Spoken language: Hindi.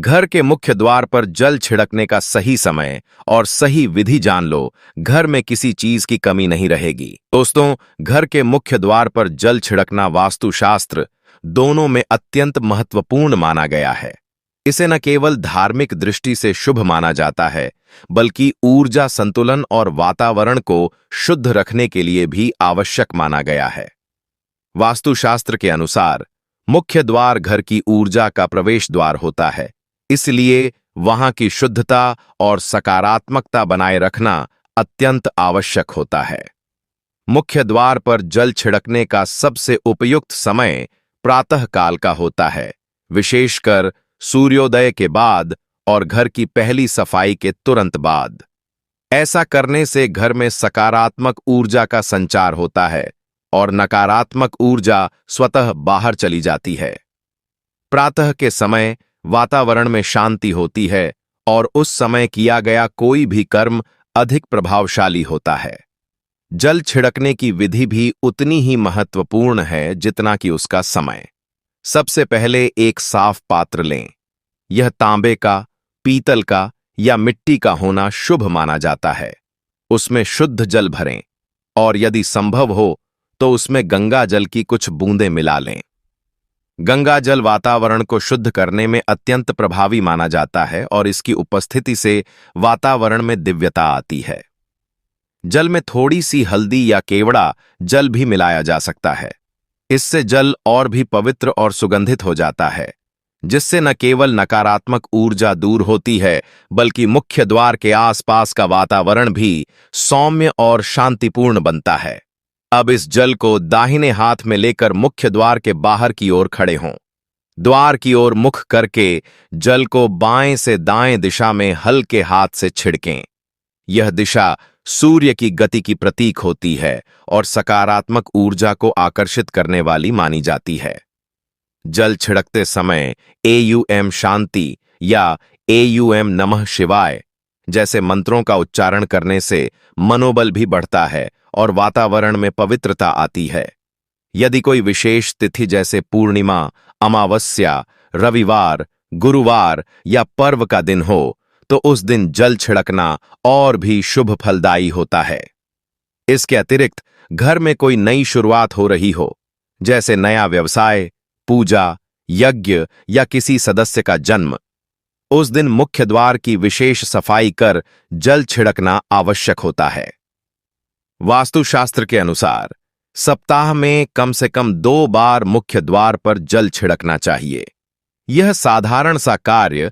घर के मुख्य द्वार पर जल छिड़कने का सही समय और सही विधि जान लो, घर में किसी चीज की कमी नहीं रहेगी। दोस्तों, घर के मुख्य द्वार पर जल छिड़कना वास्तुशास्त्र दोनों में अत्यंत महत्वपूर्ण माना गया है। इसे न केवल धार्मिक दृष्टि से शुभ माना जाता है, बल्कि ऊर्जा संतुलन और वातावरण को शुद्ध रखने के लिए भी आवश्यक माना गया है। वास्तुशास्त्र के अनुसार मुख्य द्वार घर की ऊर्जा का प्रवेश द्वार होता है, इसलिए वहां की शुद्धता और सकारात्मकता बनाए रखना अत्यंत आवश्यक होता है। मुख्य द्वार पर जल छिड़कने का सबसे उपयुक्त समय प्रातः काल का होता है, विशेषकर सूर्योदय के बाद और घर की पहली सफाई के तुरंत बाद। ऐसा करने से घर में सकारात्मक ऊर्जा का संचार होता है और नकारात्मक ऊर्जा स्वतः बाहर चली जाती है। प्रातः के समय वातावरण में शांति होती है और उस समय किया गया कोई भी कर्म अधिक प्रभावशाली होता है। जल छिड़कने की विधि भी उतनी ही महत्वपूर्ण है जितना कि उसका समय। सबसे पहले एक साफ पात्र लें। यह तांबे का, पीतल का या मिट्टी का होना शुभ माना जाता है। उसमें शुद्ध जल भरें और यदि संभव हो तो उसमें गंगा जल की कुछ बूंदें मिला लें। गंगा जल वातावरण को शुद्ध करने में अत्यंत प्रभावी माना जाता है और इसकी उपस्थिति से वातावरण में दिव्यता आती है। जल में थोड़ी सी हल्दी या केवड़ा जल भी मिलाया जा सकता है। इससे जल और भी पवित्र और सुगंधित हो जाता है, जिससे न केवल नकारात्मक ऊर्जा दूर होती है, बल्कि मुख्य द्वार के आसपास का वातावरण भी सौम्य और शांतिपूर्ण बनता है। अब इस जल को दाहिने हाथ में लेकर मुख्य द्वार के बाहर की ओर खड़े हों। द्वार की ओर मुख करके जल को बाएं से दाएं दिशा में हल्के हाथ से छिड़कें। यह दिशा सूर्य की गति की प्रतीक होती है और सकारात्मक ऊर्जा को आकर्षित करने वाली मानी जाती है। जल छिड़कते समय एयूएम शांति या एयूएम नमः शिवाय जैसे मंत्रों का उच्चारण करने से मनोबल भी बढ़ता है और वातावरण में पवित्रता आती है। यदि कोई विशेष तिथि जैसे पूर्णिमा, अमावस्या, रविवार, गुरुवार या पर्व का दिन हो तो उस दिन जल छिड़कना और भी शुभ फलदायी होता है। इसके अतिरिक्त घर में कोई नई शुरुआत हो रही हो, जैसे नया व्यवसाय, पूजा, यज्ञ या किसी सदस्य का जन्म, उस दिन मुख्य द्वार की विशेष सफाई कर जल छिड़कना आवश्यक होता है। वास्तुशास्त्र के अनुसार सप्ताह में कम से कम 2 बार मुख्य द्वार पर जल छिड़कना चाहिए। यह साधारण सा कार्य